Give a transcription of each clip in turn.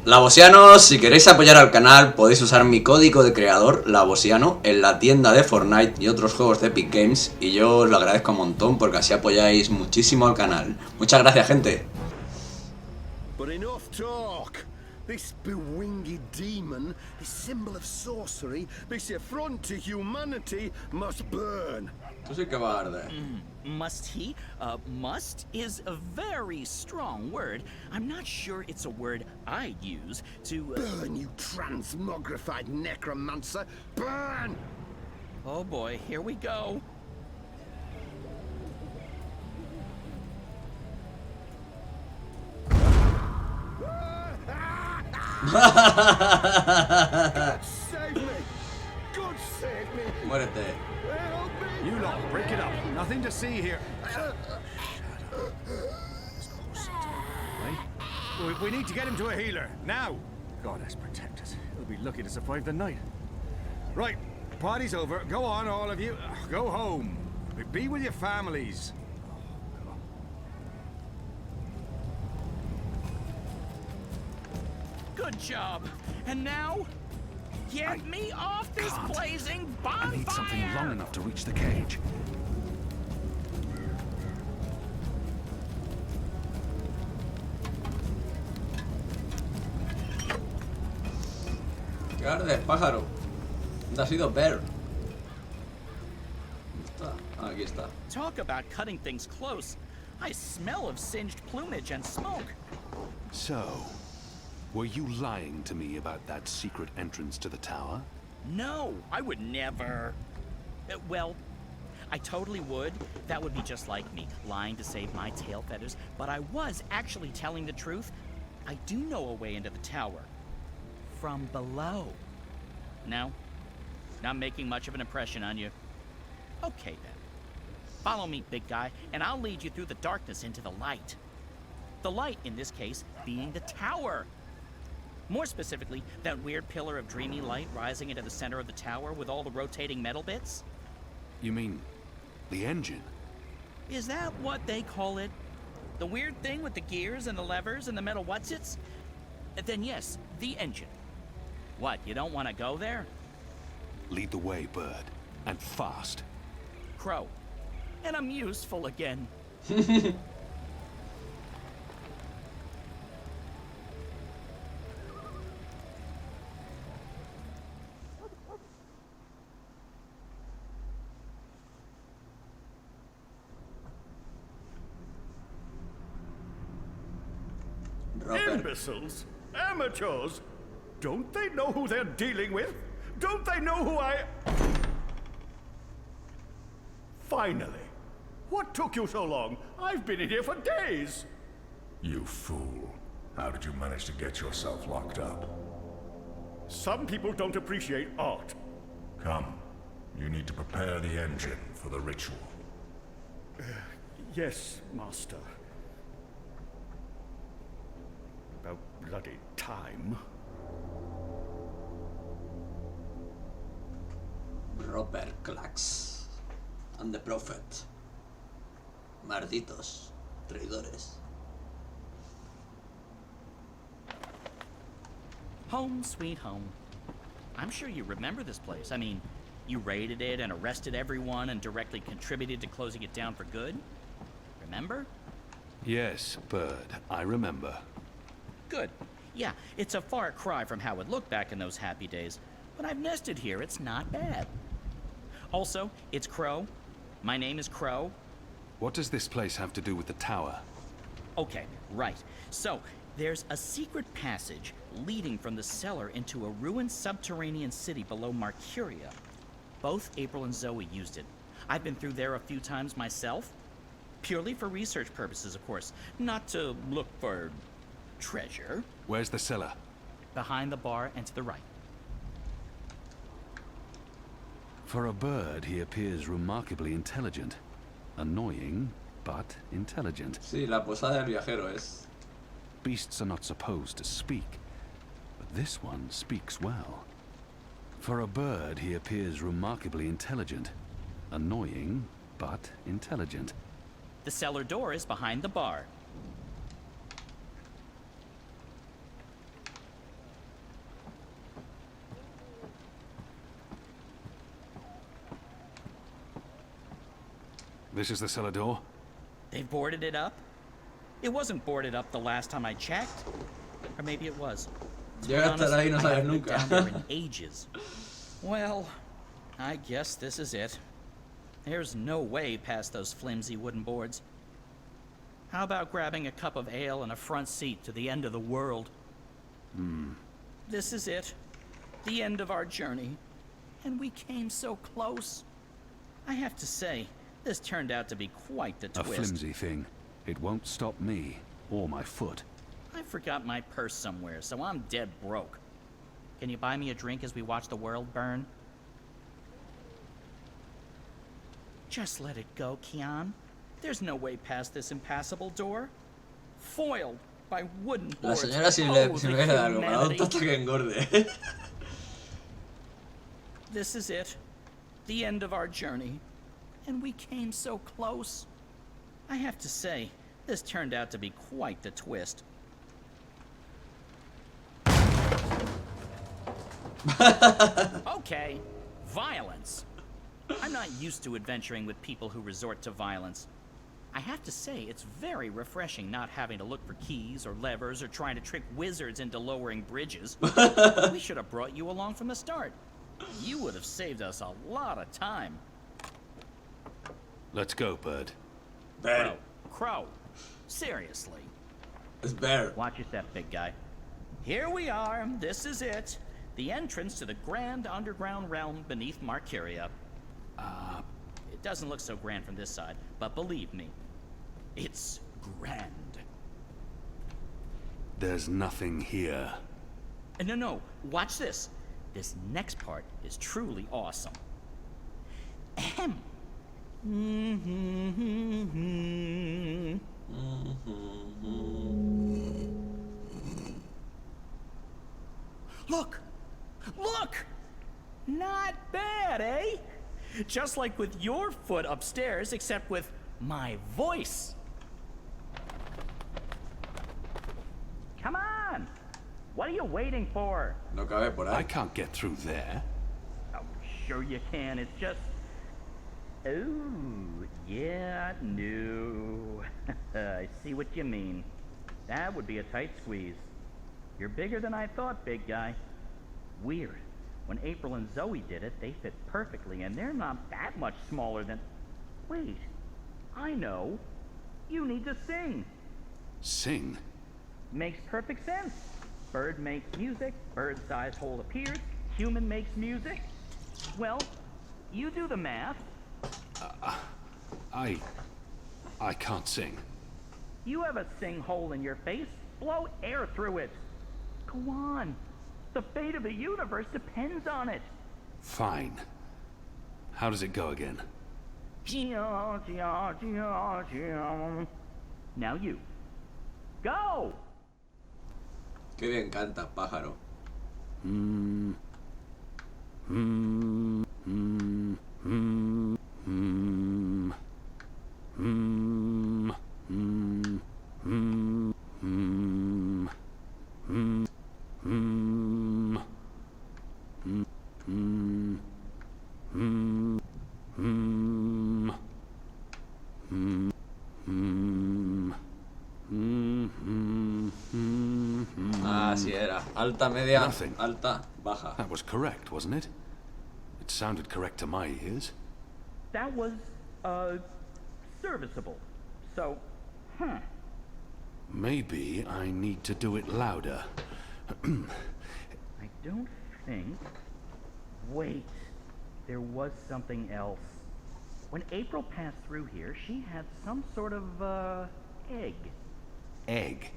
Lavosianos, si queréis apoyar al canal podéis usar mi código de creador, Lavosiano, en la tienda de Fortnite y otros juegos de Epic Games, y yo os lo agradezco un montón porque así apoyáis muchísimo al canal. Muchas gracias, gente. But enough talk. This bewinged demon, this symbol of sorcery, this affront to humanity, must burn. Tú sí que va a arder. Must he? Must is a very strong word. I'm not sure it's a word I'd use to... Burn, you transmogrified necromancer! Burn! Oh boy, here we go. Save me! God save me! Muérete. Help me! You lot, break it up. Nothing to see here. We need to get him to a healer, now! God has protected us. He'll be lucky to survive the night. Right, party's over. Go on, all of you. Go home. Be with your families. Good job. And now, get me off this blazing bonfire! I need something long enough to reach the cage. ¿Qué ardes, pájaro? ¿Dónde ha sido Bear? ¿Dónde está? Ah, aquí está. Talk about cutting things close. I smell of singed plumage and smoke. So, were you lying to me about that secret entrance to the tower? No, I would never. Well, I totally would. That would be just like me, lying to save my tail feathers. But I was actually telling the truth. I do know a way into the tower. From below. No? Not making much of an impression on you. Okay then. Follow me, big guy, and I'll lead you through the darkness into the light. The light, in this case, being the tower. More specifically, that weird pillar of dreamy light rising into the center of the tower with all the rotating metal bits. You mean the engine? Is that what they call it? The weird thing with the gears and the levers and the metal whatsits? Then yes, the engine. What, you don't want to go there? Lead the way, Bird. And fast. Crow. And I'm useful again. Imbeciles? Amateurs? Don't they know who they're dealing with? Don't they know who I... Finally. What took you so long? I've been in here for days. You fool. How did you manage to get yourself locked up? Some people don't appreciate art. Come. You need to prepare the engine for the ritual. Yes, Master. About bloody time. Robert Clax and the Prophet. Malditos traidores. Home sweet home. I'm sure you remember this place. I mean, you raided it and arrested everyone and directly contributed to closing it down for good. Remember? Yes, Bird, I remember. Good. Yeah, it's a far cry from how it looked back in those happy days. But I've nested here, it's not bad. Also, it's Crow. My name is Crow. What does this place have to do with the tower? Okay, right. So, there's a secret passage leading from the cellar into a ruined subterranean city below Mercuria. Both April and Zoe used it. I've been through there a few times myself. Purely for research purposes, of course. Not to look for treasure. Where's the cellar? Behind the bar and to the right. For a bird, he appears remarkably intelligent. Annoying, but intelligent. Sí, la posada del viajero es. Beasts are not supposed to speak, but this one speaks well. For a bird, he appears remarkably intelligent. Annoying, but intelligent. The cellar door is behind the bar. This is the cellar door? They've boarded it up? It wasn't boarded up the last time I checked. Or maybe it was. To be Llega hasta honest, ahí y no I sabes haven't been nunca. down there in ages. Well, I guess this is it. There's no way past those flimsy wooden boards. How about grabbing a cup of ale and a front seat to the end of the world? This is it. The end of our journey. And we came so close. I have to say, this turned out to be quite the A twist. flimsy thing. It won't stop me, or my foot. I forgot my purse somewhere, so I'm dead broke. Can you buy me a drink as we watch the world burn? Just let it go, Kian. There's no way past this impassable door. Foiled by wooden La boards. señora si Oh, le the si me da algo, me da un humanity. tata que engorde. This is it. The end of our journey. And we came so close. I have to say, this turned out to be quite the twist. Okay, violence. I'm not used to adventuring with people who resort to violence. I have to say, it's very refreshing not having to look for keys or levers or trying to trick wizards into lowering bridges. We should have brought you along from the start. You would have saved us a lot of time. Let's go, Bird. Bear. Crow, seriously. Es Bear. Watch your step, big guy. Here we are. This is it. The entrance to the grand underground realm beneath Marcuria. It doesn't look so grand from this side, but believe me, it's grand. There's nothing here. No, watch this. This next part is truly awesome. Ahem. Look! Look! Not bad, eh? Just like with your foot upstairs, except with my voice. Come on! What are you waiting for? No cabe por I ahí. can't get through there. Oh, sure you can. It's just... Oh, yeah, no. I see what you mean. That would be a tight squeeze. You're bigger than I thought, big guy. Weird. When April and Zoe did it, they fit perfectly, and they're not that much smaller than... Wait, I know. You need to sing. Sing? Makes perfect sense. Bird makes music, bird-sized hole appears, human makes music. Well, you do the math. I can't sing. You have a sing hole in your face. Blow air through it. Go on. The fate of the universe depends on it. Fine. How does it go again? Now you. Go! Qué bien canta, pájaro. Así era. Alta, media, Nothing. alta, baja. That was correct, wasn't it? It sounded correct to my ears. That was, serviceable. So, Maybe I need to do it louder. I don't think... Wait, there was something else. When April passed through here, she had some sort of, egg. Egg.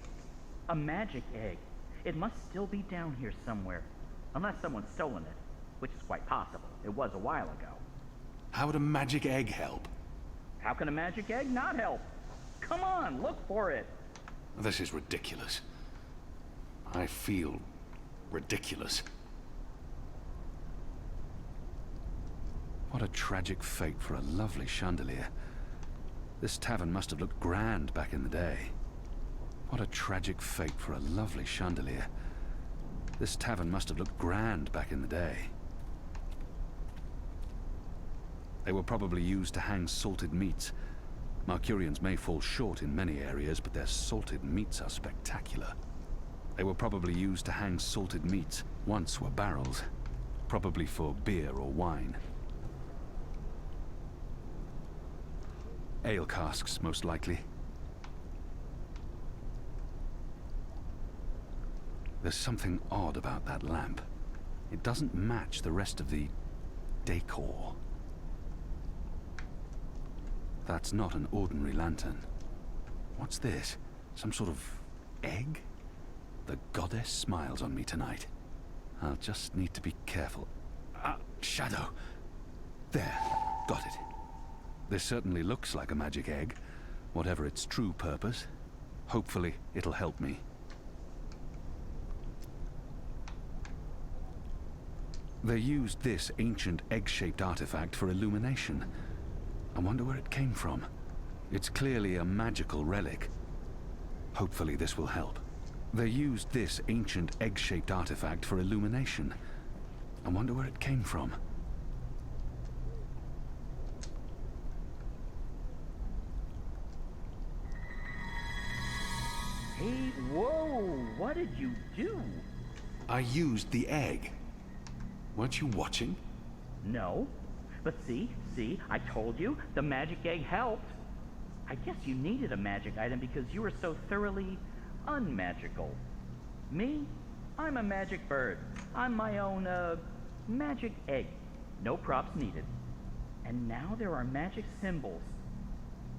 A magic egg. It must still be down here somewhere. Unless someone's stolen it, which is quite possible. It was a while ago. How would a magic egg help? How can a magic egg not help? Come on, look for it. This is ridiculous. I feel ridiculous. What a tragic fate for a lovely chandelier. This tavern must have looked grand back in the day. What a tragic fate for a lovely chandelier. This tavern must have looked grand back in the day. They were probably used to hang salted meats, Mercurians may fall short in many areas, but their salted meats are spectacular. They were probably used to hang salted meats. Once were barrels, probably for beer or wine. Ale casks, most likely. There's something odd about that lamp. It doesn't match the rest of the decor. That's not an ordinary lantern. What's this? Some sort of egg? The goddess smiles on me tonight. I'll just need to be careful. Ah, shadow. There, got it. This certainly looks like a magic egg, whatever its true purpose. Hopefully, it'll help me. They used this ancient egg-shaped artifact for illumination. I wonder where it came from. It's clearly a magical relic. Hopefully this will help. They used this ancient egg-shaped artifact for illumination. I wonder where it came from. Hey, whoa! What did you do? I used the egg. Weren't you watching? No. But see, I told you, the magic egg helped. I guess you needed a magic item because you were so thoroughly unmagical. Me? I'm a magic bird. I'm my own, magic egg. No props needed. And now there are magic symbols.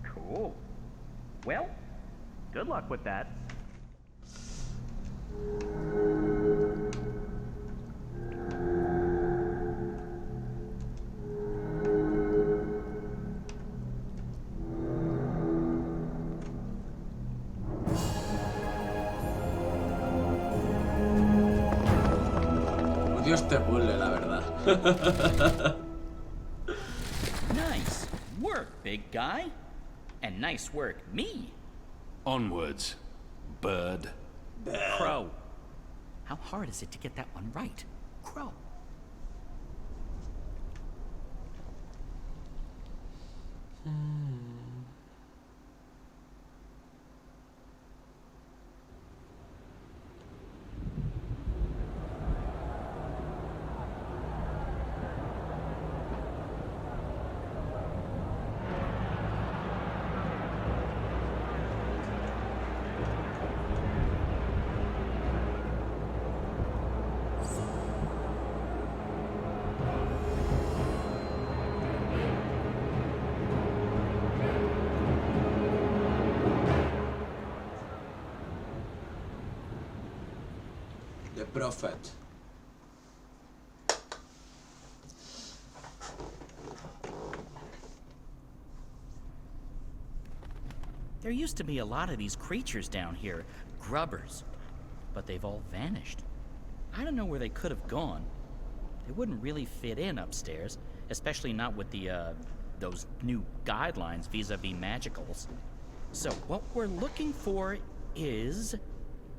Cool. Well, good luck with that. Dios te puzzle, la verdad. Nice work, big guy. And nice work, me. Onwards, bird. Crow. How hard is it to get that one right? Crow. The Prophet. There used to be a lot of these creatures down here, grubbers, but they've all vanished. I don't know where they could have gone. They wouldn't really fit in upstairs, especially not with the, those new guidelines vis-a-vis magicals. So what we're looking for is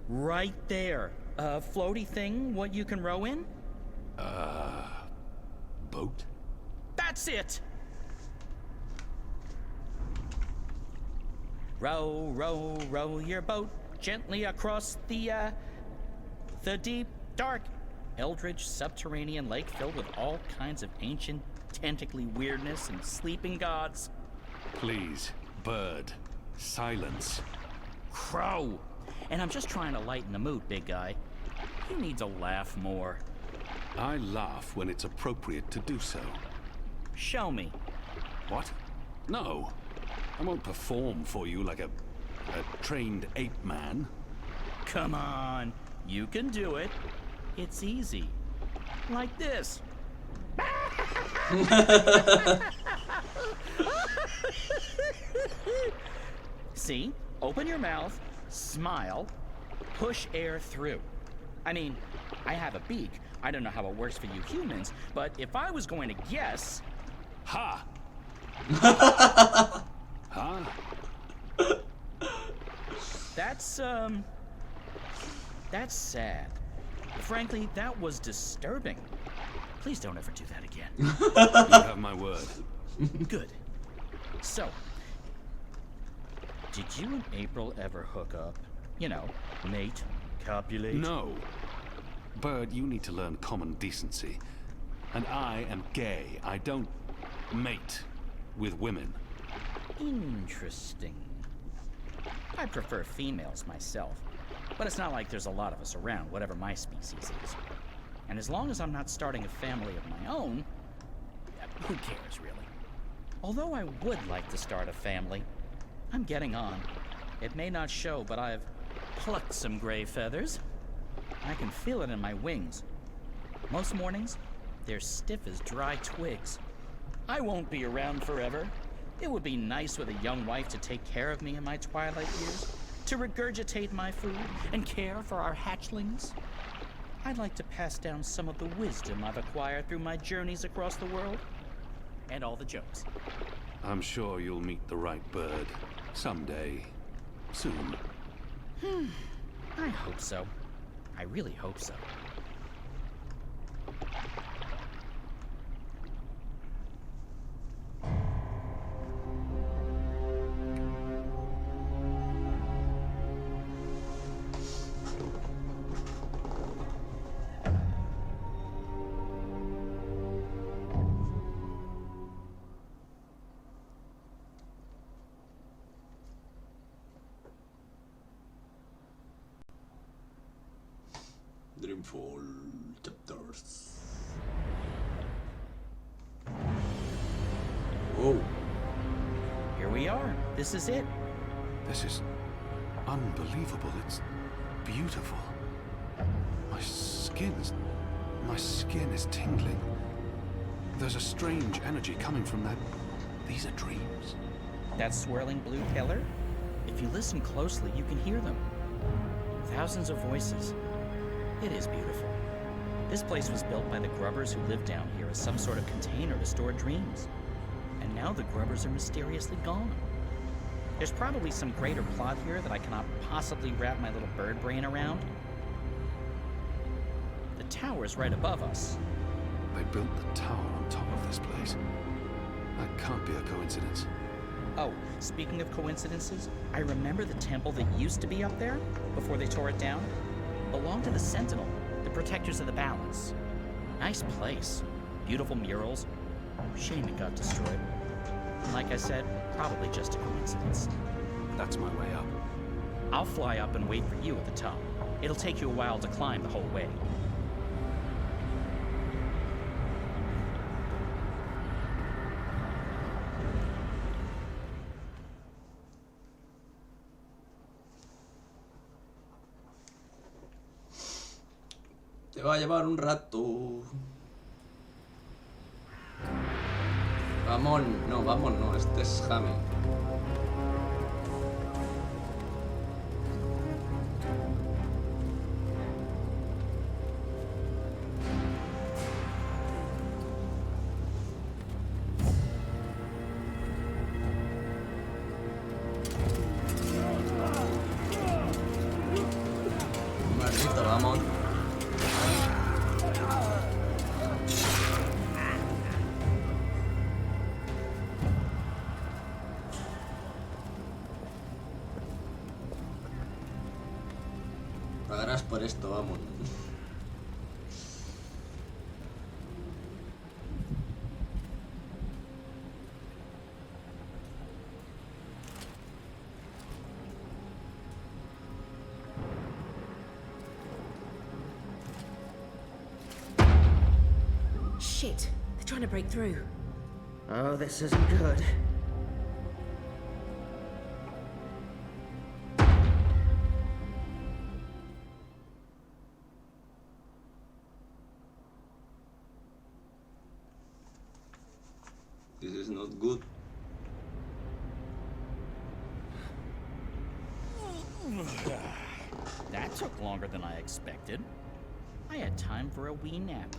right there. A floaty thing, what you can row in? Boat? That's it! Row, row, row your boat gently across the deep, dark, eldritch subterranean lake filled with all kinds of ancient, tentacly weirdness and sleeping gods. Please, bird. Silence. Crow! And I'm just trying to lighten the mood, big guy. He needs a laugh more. I laugh when it's appropriate to do so. Show me. What? No. I won't perform for you like a trained ape man. Come on, you can do it. It's easy. Like this. See? Open your mouth, smile, push air through. I mean, I have a beak. I don't know how it works for you humans, but if I was going to guess... Ha! Huh? That's sad. Frankly, that was disturbing. Please don't ever do that again. You have my word. Good. So, Did you and April ever hook up? You know, mate, copulate? No. Bird, you need to learn common decency. And I am gay. I don't mate with women. Interesting. I prefer females myself, but it's not like there's a lot of us around, whatever my species is. And as long as I'm not starting a family of my own, who cares, really? Although I would like to start a family, I'm getting on. It may not show, but I've plucked some gray feathers. I can feel it in my wings. Most mornings, they're stiff as dry twigs. I won't be around forever. It would be nice with a young wife to take care of me in my twilight years, to regurgitate my food and care for our hatchlings. I'd like to pass down some of the wisdom I've acquired through my journeys across the world. And all the jokes. I'm sure you'll meet the right bird. Someday. Soon. I hope so. I really hope so. Dreamfall chapters. Whoa. Here we are. This is it. This is unbelievable. It's beautiful. My skin is tingling. There's a strange energy coming from that. These are dreams. That swirling blue pillar? If you listen closely, you can hear them. Thousands of voices. It is beautiful. This place was built by the grubbers who lived down here as some sort of container to store dreams. And now the grubbers are mysteriously gone. There's probably some greater plot here that I cannot possibly wrap my little bird brain around. The tower's right above us. They built the tower on top of this place. That can't be a coincidence. Oh, speaking of coincidences, I remember the temple that used to be up there, before they tore it down, belonged to the Sentinel, the protectors of the balance. Nice place. Beautiful murals. Shame it got destroyed. And like I said, probably just a coincidence. That's my way up. I'll fly up and wait for you at the top. It'll take you a while to climb the whole way. Te va a llevar un rato. Vamos, no, este es Jamie. Maldito, vamos. Pagarás por esto, vamos. Shit, they're trying to break through. Oh, this isn't good. This is not good. That took longer than I expected. I had time for a wee nap.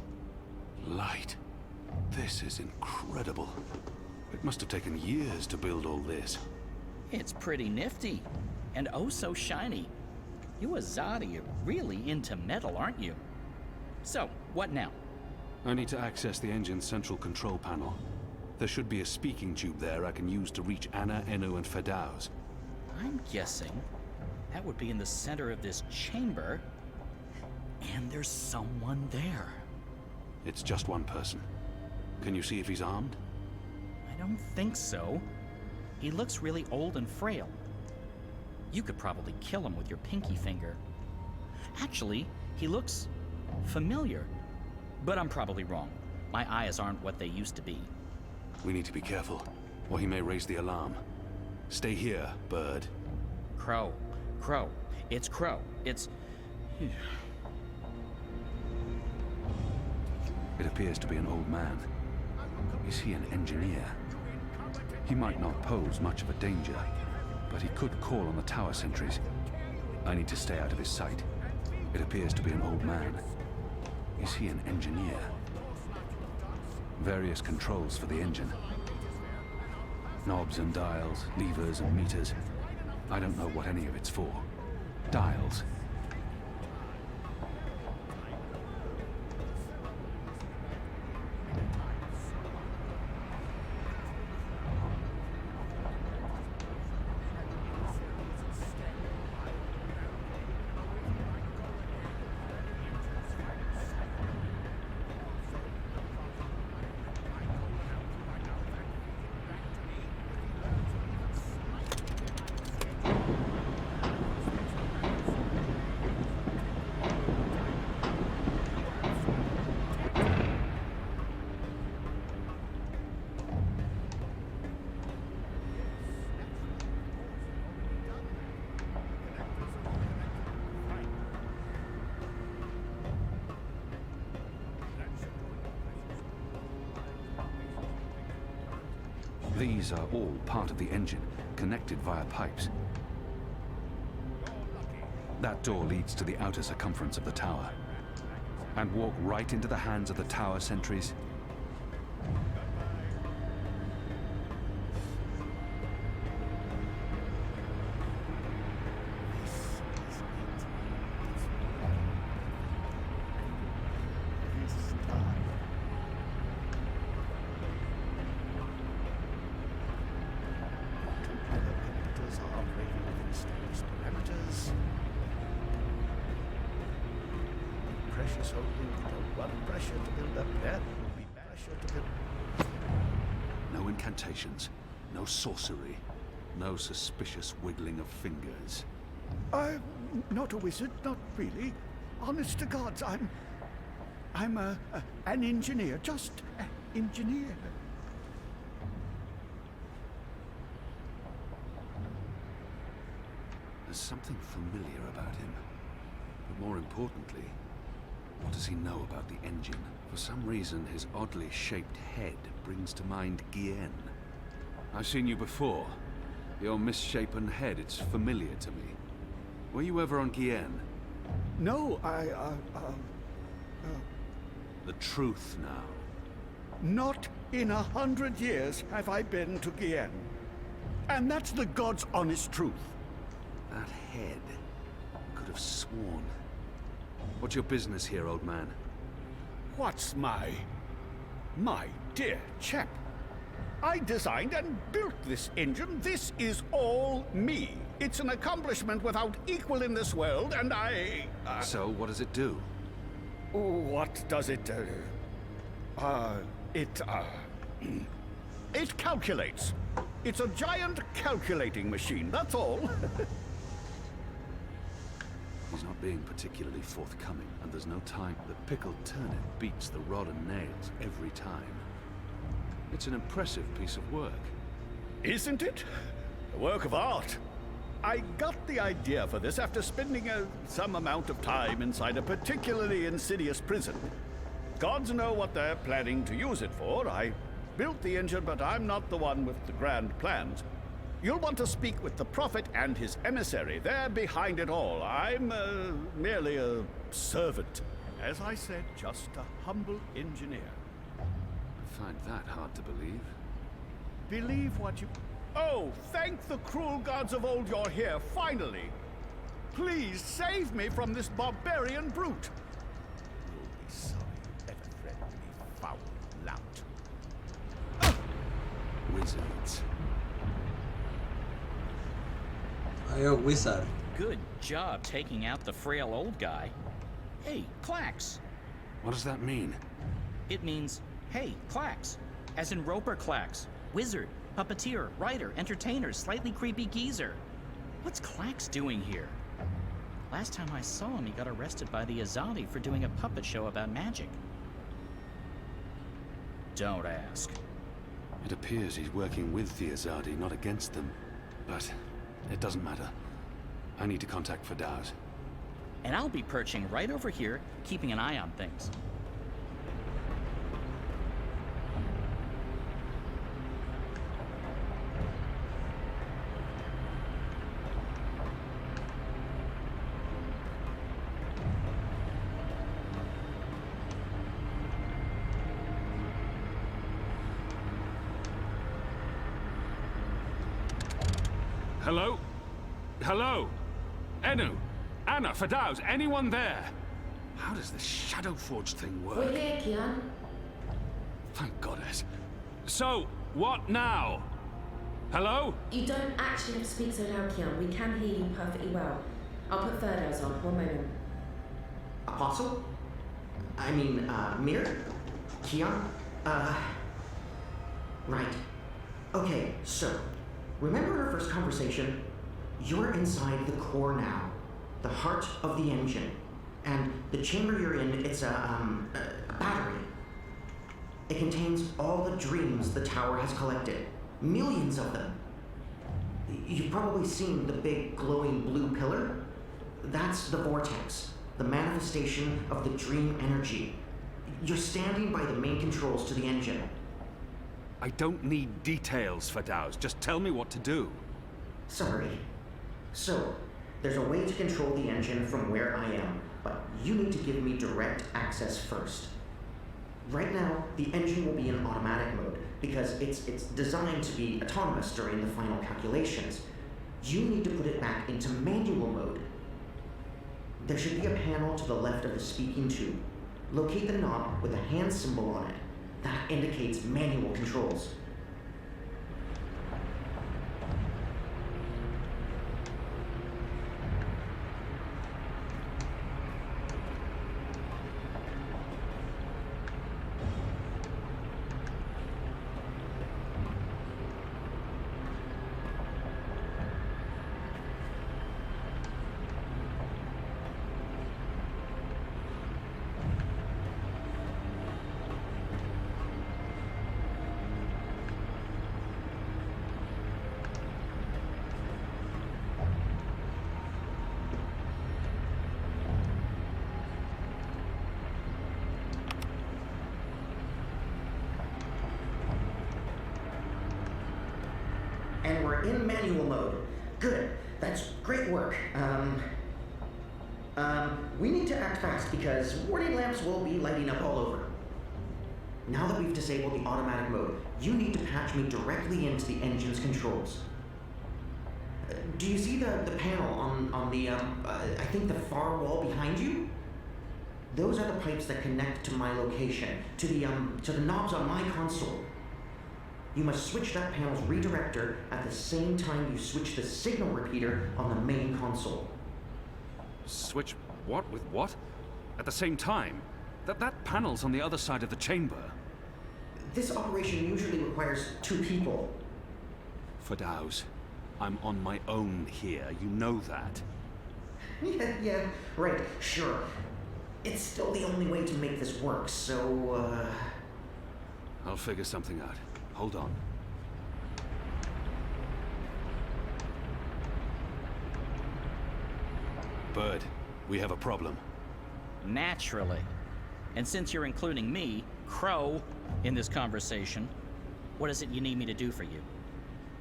Light. This is incredible. It must have taken years to build all this. It's pretty nifty. And oh so shiny. You Azadi are really into metal, aren't you? So, what now? I need to access the engine's central control panel. There should be a speaking tube there I can use to reach Anna, Enu, and Fedaus. I'm guessing that would be in the center of this chamber, and there's someone there. It's just one person. Can you see if he's armed? I don't think so. He looks really old and frail. You could probably kill him with your pinky finger. Actually, he looks familiar. But I'm probably wrong. My eyes aren't what they used to be. We need to be careful, or he may raise the alarm. Stay here, Bird. Crow. Crow. It's Crow. It's... It appears to be an old man. Is he an engineer? He might not pose much of a danger, but he could call on the tower sentries. I need to stay out of his sight. It appears to be an old man. Is he an engineer? Various controls for the engine. Knobs and dials, levers and meters. I don't know what any of it's for. Dials. These are all part of the engine, connected via pipes. That door leads to the outer circumference of the tower. And walk right into the hands of the tower sentries. No incantations, no sorcery, no suspicious wiggling of fingers. I'm not a wizard, not really. Honest to God, I'm an engineer, just an engineer. There's something familiar about him. But more importantly, what does he know about the engine? For some reason, his oddly shaped head brings to mind Guienne. I've seen you before. Your misshapen head, it's familiar to me. Were you ever on Guienne? No, The truth now. not in 100 years have I been to Guienne. And that's the God's honest truth. That head. I could have sworn. What's your business here, old man? What's my dear chap? I designed and built this engine. This is all me. It's an accomplishment without equal in this world, and So, what does it do? What does it do? It calculates. It's a giant calculating machine, that's all. He's not being particularly forthcoming, and there's no time. The pickled turnip beats the rod and nails every time. It's an impressive piece of work. Isn't it? A work of art. I got the idea for this after spending some amount of time inside a particularly insidious prison. Gods know what they're planning to use it for. I built the engine, but I'm not the one with the grand plans. You'll want to speak with the Prophet and his emissary. They're behind it all. I'm merely a servant. As I said, just a humble engineer. I find that hard to believe. Believe what you... Oh, thank the cruel gods of old you're here, finally. Please save me from this barbarian brute. You'll be sorry you ever threatened me, foul lout. Wizards. Hey, wizard. Good job taking out the frail old guy. Hey, Clax. What does that mean? It means, hey, Clax. As in Roper Clax. Wizard, puppeteer, writer, entertainer, slightly creepy geezer. What's Clax doing here? Last time I saw him, he got arrested by the Azadi for doing a puppet show about magic. Don't ask. It appears he's working with the Azadi, not against them. But it doesn't matter. I need to contact Fadauz. And I'll be perching right over here, keeping an eye on things. Hello? Hello? Enu? Anna? Fadauz? Anyone there? How does this Shadow Forge thing work? We're here, Kian. Thank goddess. So, what now? Hello? You don't actually have to speak so loud, Kian. We can hear you perfectly well. I'll put Ferdow's on. One moment. Apostle? I mean, Mir? Kian? Right. Okay, so, remember our first conversation? You're inside the core now. The heart of the engine. And the chamber you're in, it's a battery. It contains all the dreams the tower has collected. Millions of them. You've probably seen the big glowing blue pillar. That's the vortex, the manifestation of the dream energy. You're standing by the main controls to the engine. I don't need details, Fadauz. Just tell me what to do. Sorry. So, there's a way to control the engine from where I am, but you need to give me direct access first. Right now, the engine will be in automatic mode because it's designed to be autonomous during the final calculations. You need to put it back into manual mode. There should be a panel to the left of the speaking tube. Locate the knob with a hand symbol on it. That indicates manual controls. And we're in manual mode. Good. That's great work. We need to act fast because warning lamps will be lighting up all over. Now that we've disabled the automatic mode, you need to patch me directly into the engine's controls. Do you see the panel on the, I think the far wall behind you? Those are the pipes that connect to my location, to the knobs on my console. You must switch that panel's redirector at the same time you switch the signal repeater on the main console. Switch what with what? At the same time? That panel's on the other side of the chamber. This operation usually requires 2 people. Fadauz, I'm on my own here. You know that. Yeah, right, sure. It's still the only way to make this work, so, I'll figure something out. Hold on. Bird, we have a problem. Naturally. And since you're including me, Crow, in this conversation, what is it you need me to do for you?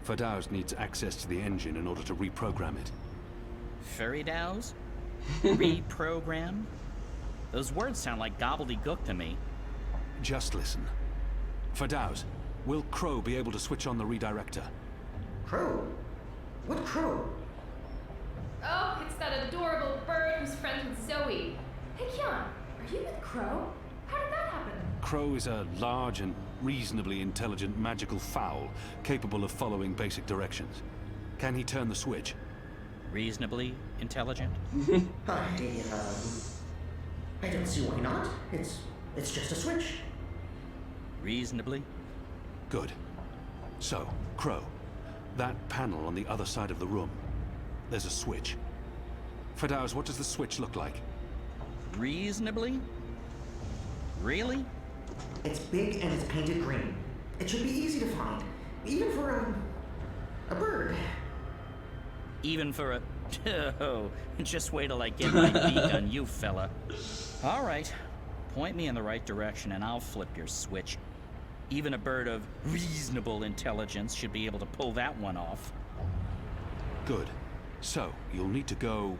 Fadauz needs access to the engine in order to reprogram it. Furry dows? Reprogram? Those words sound like gobbledygook to me. Just listen. Fadauz, will Crow be able to switch on the redirector? Crow? What Crow? Oh, it's that adorable bird who's friends with Zoe. Hey, Kian, are you with Crow? How did that happen? Crow is a large and reasonably intelligent magical fowl, capable of following basic directions. Can he turn the switch? Reasonably intelligent? I don't see why not. It's just a switch. Reasonably? Good. So, Crow, that panel on the other side of the room, there's a switch. Firdaus, what does the switch look like? Reasonably? Really? It's big and it's painted green. It should be easy to find, even for a bird. Even for a... Oh, just wait till I get my beak on you, fella. All right. Point me in the right direction and I'll flip your switch. Even a bird of reasonable intelligence should be able to pull that one off. Good. So, you'll need to go...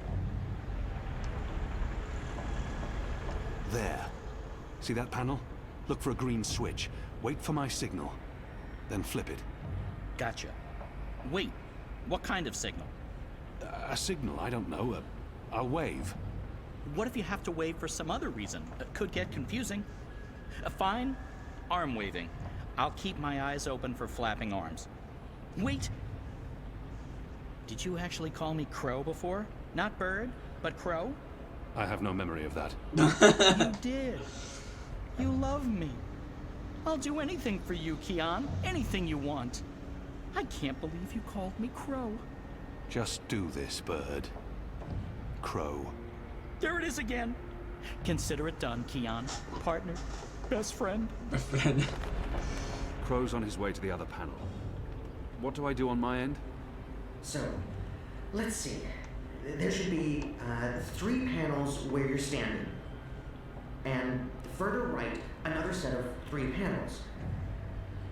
there. See that panel? Look for a green switch. Wait for my signal. Then flip it. Gotcha. Wait, what kind of signal? A signal, I don't know. I'll wave. What if you have to wave for some other reason? It could get confusing. Fine, arm waving. I'll keep my eyes open for flapping arms. Wait! Did you actually call me Crow before? Not bird, but Crow? I have no memory of that. You did. You love me. I'll do anything for you, Kian. Anything you want. I can't believe you called me Crow. Just do this, bird. Crow. There it is again. Consider it done, Kian. Partner. Best friend. Best friend. Crow's on his way to the other panel. What do I do on my end? So, let's see. There should be 3 panels where you're standing. And further right, another set of 3 panels.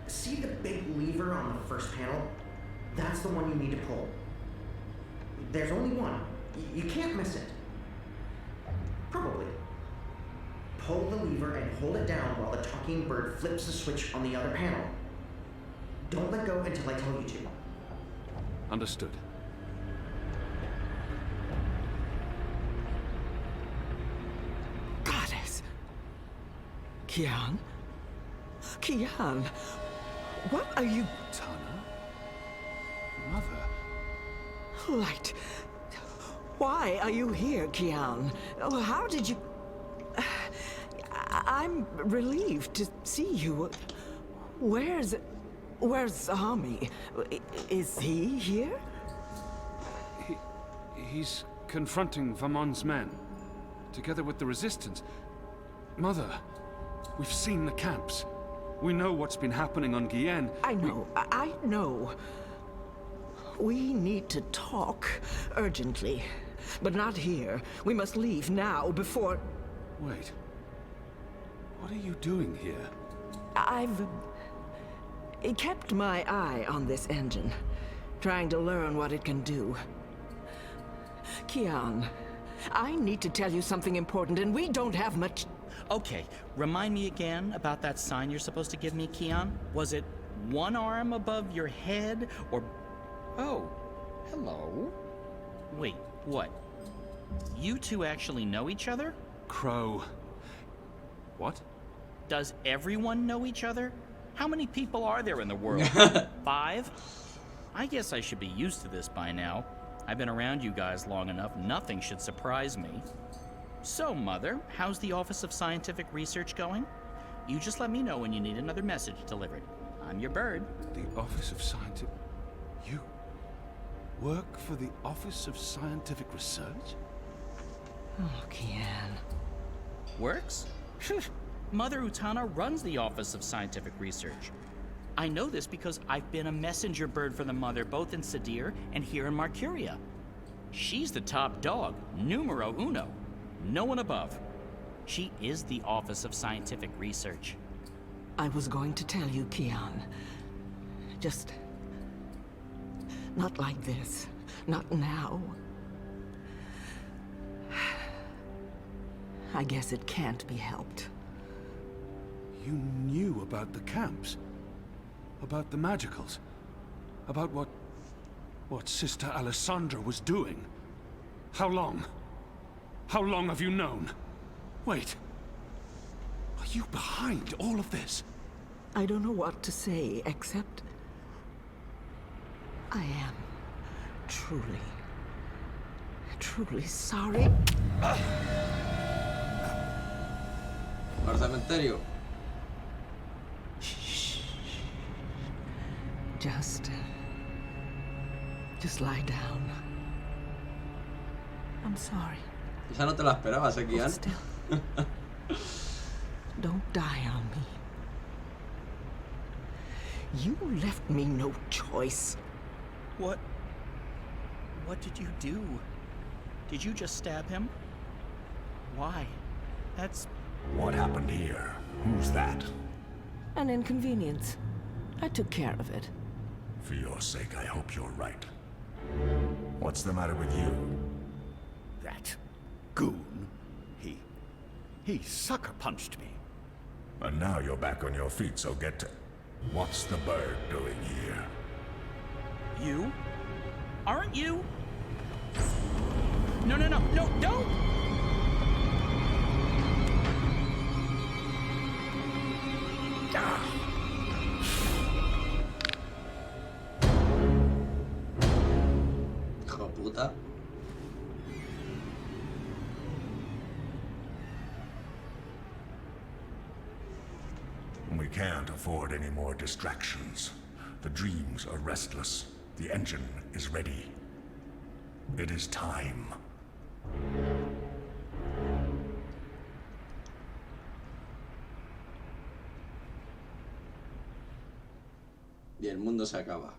See the big lever on the first panel? That's the one you need to pull. There's only one. You can't miss it. Probably. Pull the lever and hold it down while the talking bird flips the switch on the other panel. Don't let go until I tell you to. Understood. Goddess! Kian? Kian! What are you... Tana? Mother? Light. Why are you here, Kian? Oh, how did you... I'm relieved to see you. Where's Zami? Is he here? He's confronting Vamon's men, together with the Resistance. Mother, we've seen the camps. We know what's been happening on Guyenne. I know, I know. We need to talk urgently, but not here. We must leave now before... Wait. What are you doing here? I've kept my eye on this engine, trying to learn what it can do. Kian, I need to tell you something important, and we don't have much... Okay, remind me again about that sign you're supposed to give me, Kian. Was it one arm above your head, or... Oh, hello? Wait, what? You two actually know each other? Crow. What? Does everyone know each other? How many people are there in the world? 5? I guess I should be used to this by now. I've been around you guys long enough, nothing should surprise me. So, Mother, how's the Office of Scientific Research going? You just let me know when you need another message delivered. I'm your bird. The Office of Scientific... You work for the Office of Scientific Research? Oh, Kian. Works? Mother Utana runs the Office of Scientific Research. I know this because I've been a messenger bird for the Mother both in Sadir and here in Marcuria. She's the top dog, numero uno. No one above. She is the Office of Scientific Research. I was going to tell you, Kian. Just... not like this. Not now. I guess it can't be helped. You knew about the camps? About the magicals? About what Sister Alessandra was doing? How long? How long have you known? Wait. Are you behind all of this? I don't know what to say, except... I am. Truly. truly sorry. Al cementerio. Just lie down. I'm sorry. Esa no te la esperabas, Kian. Still, don't die on me. You left me no choice. What did you do? Did you just stab him? Why? That's... What happened here? Who's that? An inconvenience. I took care of it. For your sake, I hope you're right. What's the matter with you? That goon, he sucker punched me. And now you're back on your feet, so get to... What's the bird doing here? You? Aren't you? No, don't! Hijo de puta. We can't afford any more distractions. The dreams are restless. The engine is ready. It is time. Y el mundo se acaba.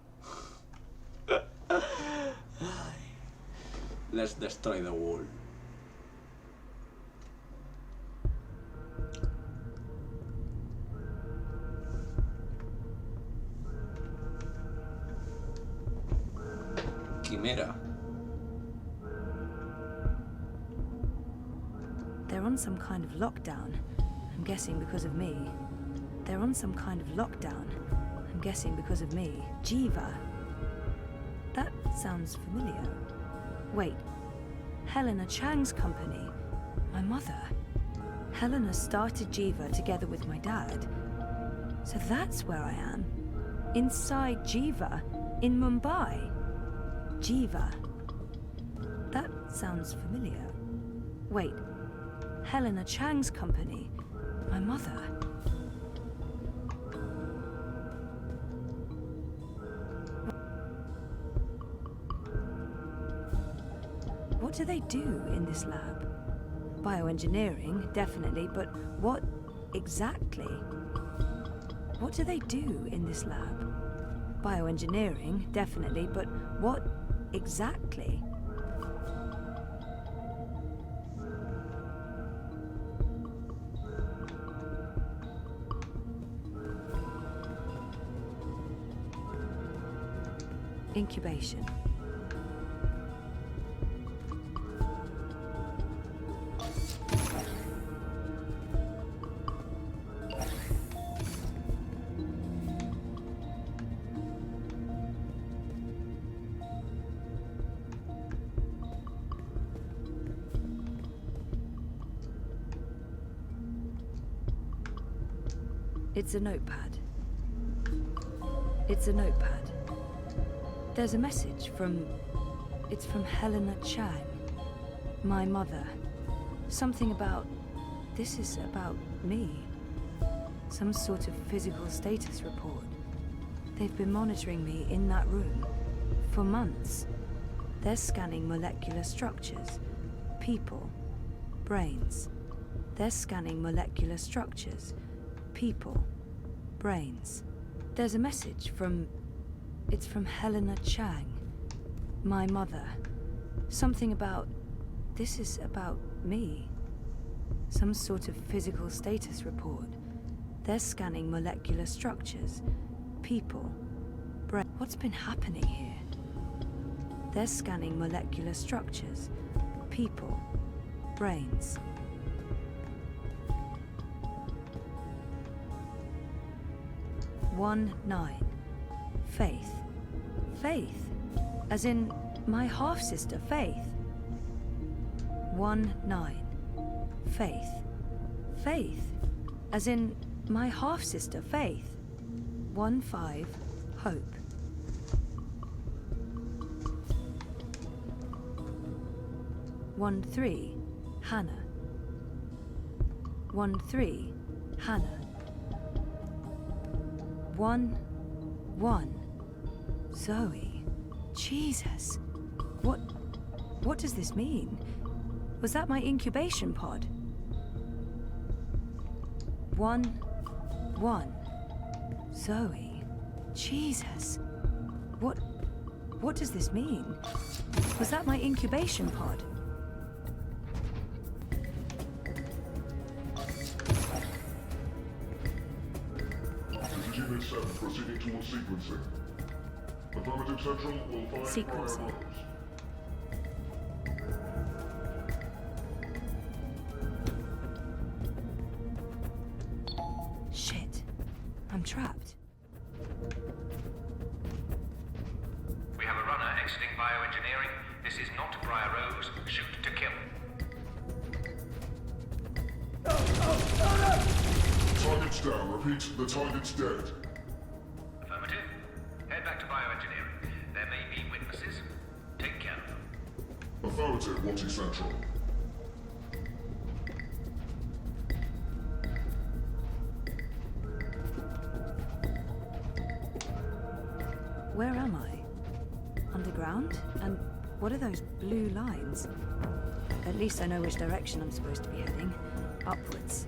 Let's destroy the world. Quimera. They're on some kind of lockdown. I'm guessing because of me. They're on some kind of lockdown. I'm guessing because of me. Jiva. That sounds familiar. Wait. Helena Chang's company. My mother. Helena started Jiva together with my dad. So that's where I am. Inside Jiva. In Mumbai. Jiva. That sounds familiar. Wait. Helena Chang's company. My mother. What do they do in this lab? Bioengineering, definitely, but what exactly? What do they do in this lab? Bioengineering, definitely, but what exactly? Incubation. It's a notepad. It's a notepad. There's a message from... It's from Helena Chang, my mother. Something about... This is about me. Some sort of physical status report. They've been monitoring me in that room for months. They're scanning molecular structures, people, brains. They're scanning molecular structures, people, brains. There's a message from... It's from Helena Chang, my mother. Something about... This is about me. Some sort of physical status report. They're scanning molecular structures, people, brain. What's been happening here? They're scanning molecular structures, people, brains. One 9. Faith. Faith. As in my half-sister, Faith. 1 9. Faith. Faith. As in my half-sister, Faith. 1 5. Hope. 1-3, Hannah. 1-3, Hannah. 1-1, Zoe. Jesus. What does this mean? Was that my incubation pod? 1-1, Zoe. Jesus. What does this mean? Was that my incubation pod? Unit 7 proceeding towards sequencing. Affirmative Central will find Sequencing. Shit. I'm trapped. We have a runner exiting bioengineering. This is not Briar Rose. Shoot to kill. Target's down. Repeat, the target's dead. Affirmative. Head back to bioengineering. There may be witnesses. Take care of them. Affirmative, Wanty Central. Where am I? Underground? And what are those blue lines? At least I know which direction I'm supposed to be heading. Upwards.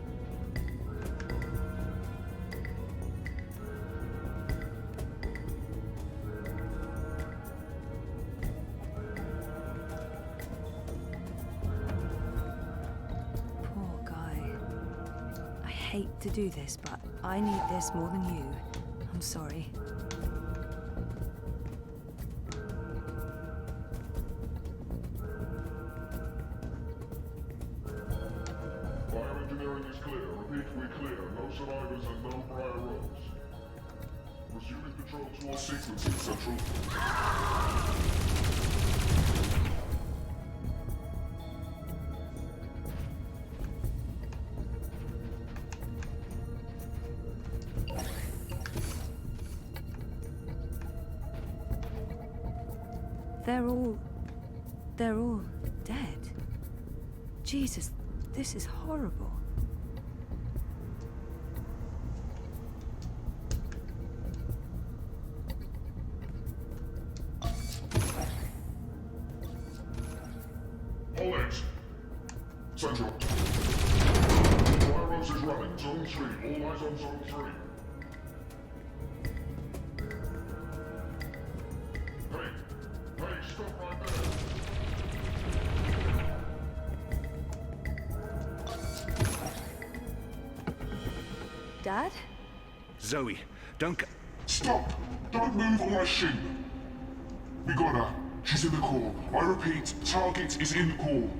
Poor guy. I hate to do this, but I need this more than you. I'm sorry. Bioengineering is clear. Repeat, we're clear. No survivors and no Briar Rose. Resuming control towards sequencing, Central. They're all dead. Jesus, this is horrible. All eggs. Central. Briar Rose is running. Zone 3. All eyes on Zone 3. Hey, stop right there. Dad? Zoe, don't... Stop! Don't move or I shoot! We got her. She's in the core. I repeat, target is in the core.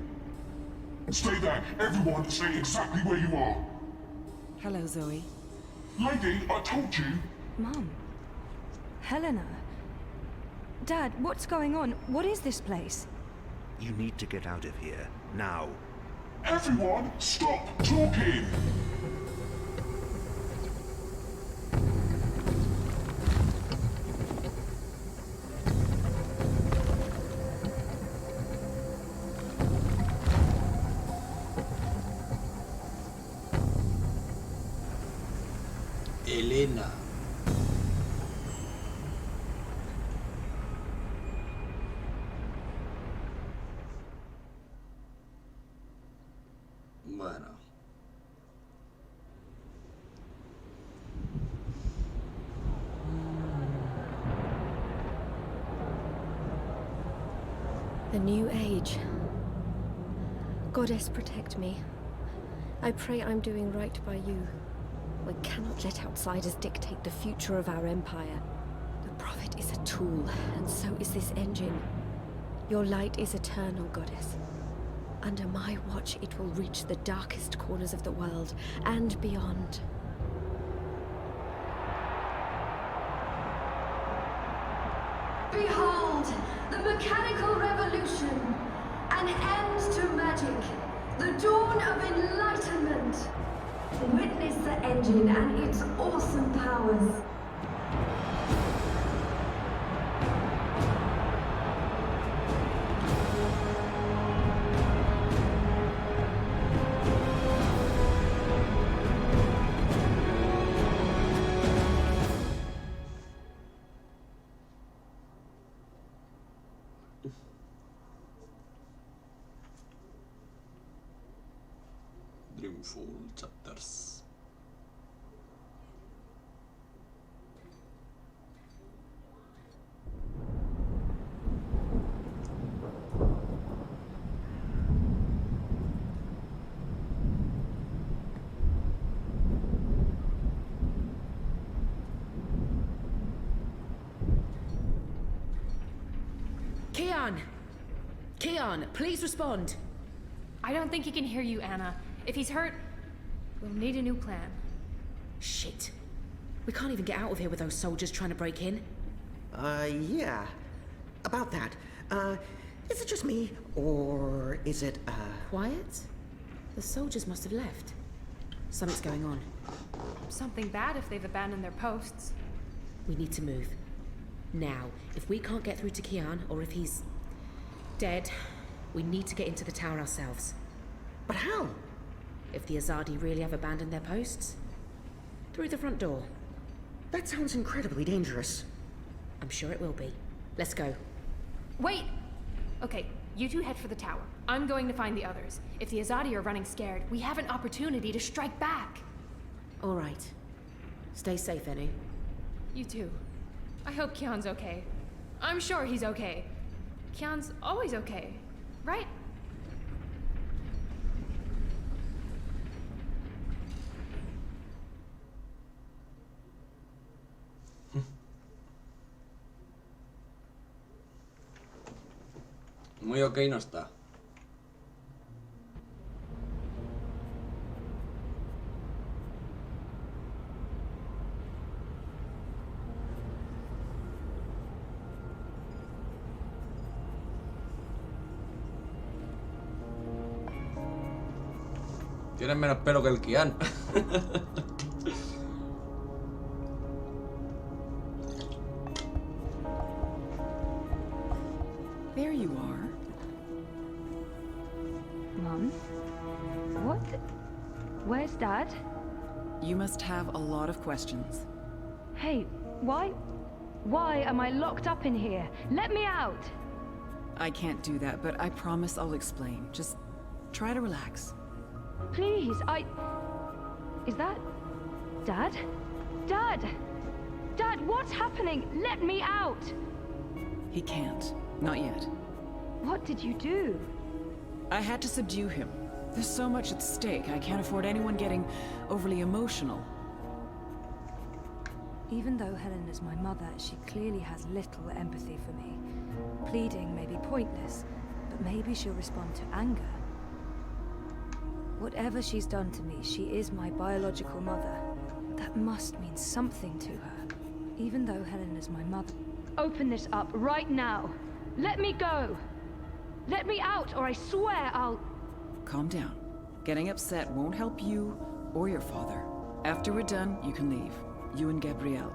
Stay there. Everyone, stay exactly where you are. Hello, Zoe. Lady, I told you. Mum. Helena. Dad, what's going on? What is this place? You need to get out of here, now. Everyone, stop talking! Elena. Bueno. The new age. Goddess, protect me. I pray I'm doing right by you. We cannot let outsiders dictate the future of our empire. The Prophet is a tool, and so is this engine. Your light is eternal, Goddess. Under my watch, it will reach the darkest corners of the world, and beyond. Behold, the mechanical revolution! An end to magic! The dawn of enlightenment! Witness the engine and its awesome powers! Dreamfall chapters. Keon, please respond. I don't think he can hear you, Anna. If he's hurt, we'll need a new plan. Shit. We can't even get out of here with those soldiers trying to break in. Yeah. About that. Is it just me, or is it, Quiet? The soldiers must have left. Something's going on. Something bad if they've abandoned their posts. We need to move. Now, if we can't get through to Keon, or if he's dead, we need to get into the tower ourselves. But how? If the Azadi really have abandoned their posts? Through the front door. That sounds incredibly dangerous. I'm sure it will be. Let's go. Wait! Okay, you two head for the tower. I'm going to find the others. If the Azadi are running scared, we have an opportunity to strike back. All right. Stay safe, Enu. You too. I hope Keon's okay. I'm sure he's okay. Keon's always okay, right? Muy ok no está. Tienes menos pelo que el Kian. There you are. Mum? What? Where's Dad? You must have a lot of questions. Hey, why am I locked up in here? Let me out! I can't do that, but I promise I'll explain. Just try to relax. Please, Is that... Dad? Dad! Dad, what's happening? Let me out! He can't. Not yet. What did you do? I had to subdue him. There's so much at stake, I can't afford anyone getting overly emotional. Even though Helen is my mother, she clearly has little empathy for me. Pleading may be pointless, but maybe she'll respond to anger. Whatever she's done to me, she is my biological mother. That must mean something to her. Even though Helen is my mother. Open this up right now! Let me go! Let me out, or I swear I'll... Calm down. Getting upset won't help you or your father. After we're done, you can leave. You and Gabrielle.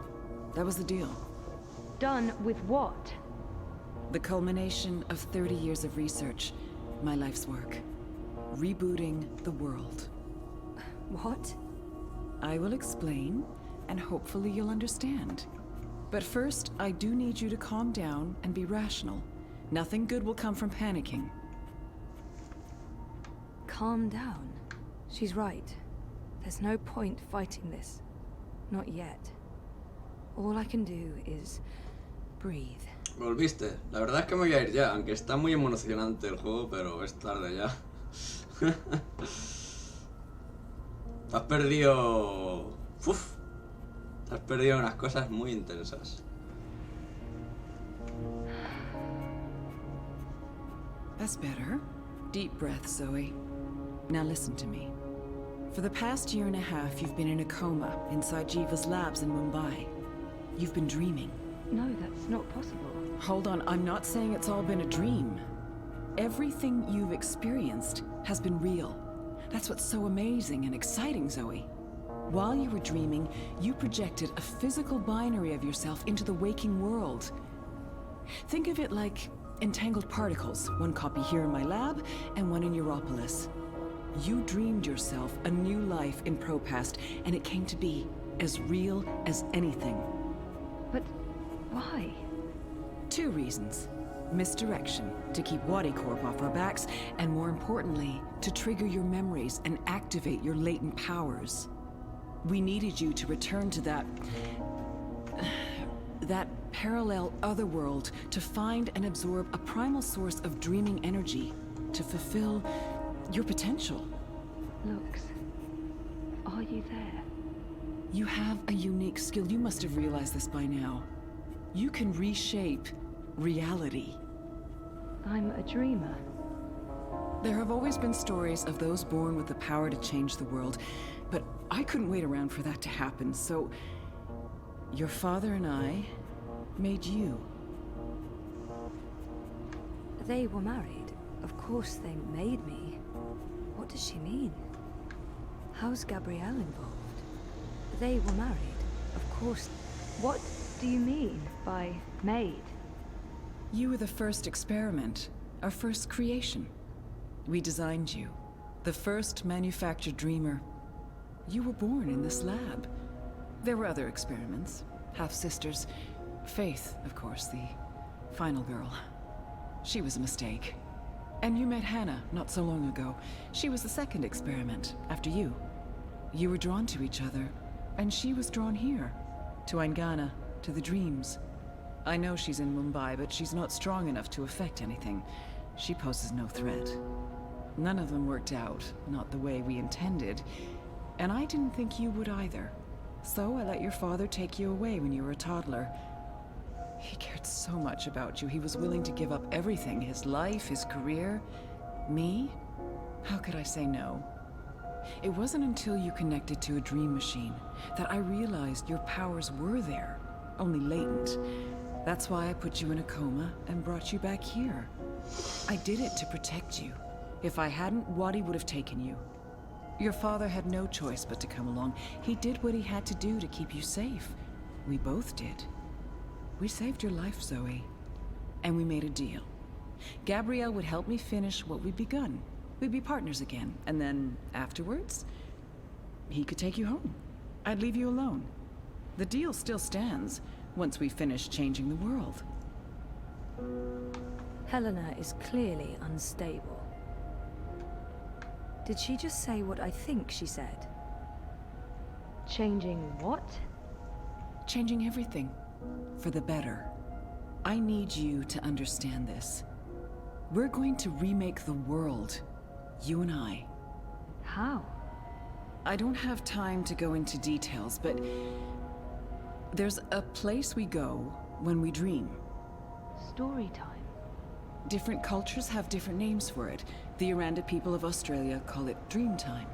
That was the deal. Done with what? The culmination of 30 years of research. My life's work. Rebooting the world. What? I will explain, and hopefully you'll understand. But first, I do need you to calm down and be rational. Nothing good will come from panicking. Calm down. She's right. There's no point fighting this. Not yet. All I can do is breathe. Volviste. La verdad es que me voy a ir ya, aunque está muy emocionante el juego, pero es tarde ya. Te has perdido... Uf. Te has perdido unas cosas muy intensas. That's better. Deep breath, Zoe. Now listen to me. For the past year and a half, you've been in a coma inside Jiva's labs in Mumbai. You've been dreaming. No, that's not possible. Hold on, I'm not saying it's all been a dream. Everything you've experienced has been real. That's what's so amazing and exciting, Zoe. While you were dreaming, you projected a physical binary of yourself into the waking world. Think of it like entangled particles, one copy here in my lab and one in Europolis. You dreamed yourself a new life in Propast, and it came to be as real as anything. But why? 2 reasons. misdirection, to keep Wadi Corp off our backs, and more importantly, to trigger your memories and activate your latent powers. We needed you to return to that parallel otherworld, to find and absorb a primal source of dreaming energy, to fulfill your potential. Lux, are you there? You have a unique skill. You must have realized this by now. You can reshape reality. I'm a dreamer. There have always been stories of those born with the power to change the world, but I couldn't wait around for that to happen, so your father and I made you. They were married. Of course they made me. What does she mean? How's Gabrielle involved? They were married. Of course. What do you mean by made? You were the first experiment, our first creation. We designed you, the first manufactured dreamer. You were born in this lab. There were other experiments, half-sisters. Faith, of course, the final girl. She was a mistake. And you met Hannah not so long ago. She was the second experiment, after you. You were drawn to each other, and she was drawn here, to Aingana, to the dreams. I know she's in Mumbai, but she's not strong enough to affect anything. She poses no threat. None of them worked out, not the way we intended. And I didn't think you would either. So I let your father take you away when you were a toddler. He cared so much about you. He was willing to give up everything, his life, his career. Me? How could I say no? It wasn't until you connected to a dream machine that I realized your powers were there, only latent. That's why I put you in a coma and brought you back here. I did it to protect you. If I hadn't, Wadi would have taken you. Your father had no choice but to come along. He did what he had to do to keep you safe. We both did. We saved your life, Zoe. And we made a deal. Gabrielle would help me finish what we'd begun. We'd be partners again. And then, afterwards, he could take you home. I'd leave you alone. The deal still stands once we finish changing the world. Helena is clearly unstable. Did she just say what I think she said? Changing what? Changing everything. For the better. I need you to understand this. We're going to remake the world. You and I. How? I don't have time to go into details, but there's a place we go when we dream. Story time. Different cultures have different names for it. The Aranda people of Australia call it dream time.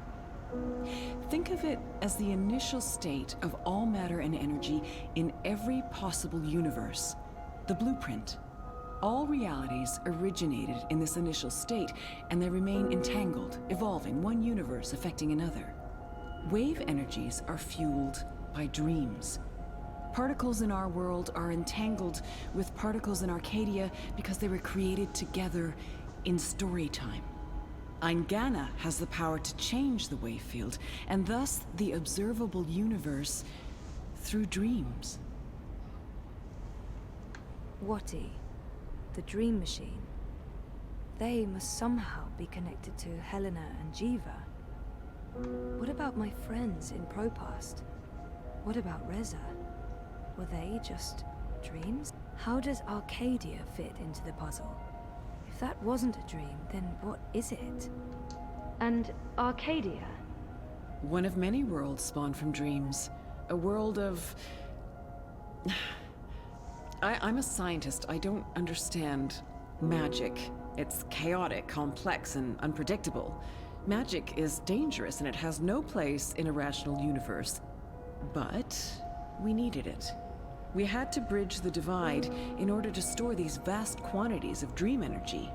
Think of it as the initial state of all matter and energy in every possible universe. The blueprint. All realities originated in this initial state, and they remain entangled, evolving, one universe affecting another. Wave energies are fueled by dreams. Particles in our world are entangled with particles in Arcadia because they were created together in story time. Aingana has the power to change the wave field, and thus the observable universe through dreams. Wati, the dream machine. They must somehow be connected to Helena and Jiva. What about my friends in Propast? What about Reza? Were they just dreams? How does Arcadia fit into the puzzle? If that wasn't a dream, then what is it? And Arcadia? One of many worlds spawned from dreams. A world of... I'm a scientist. I don't understand magic. It's chaotic, complex, and unpredictable. Magic is dangerous, and it has no place in a rational universe. But we needed it. We had to bridge the divide in order to store these vast quantities of dream energy.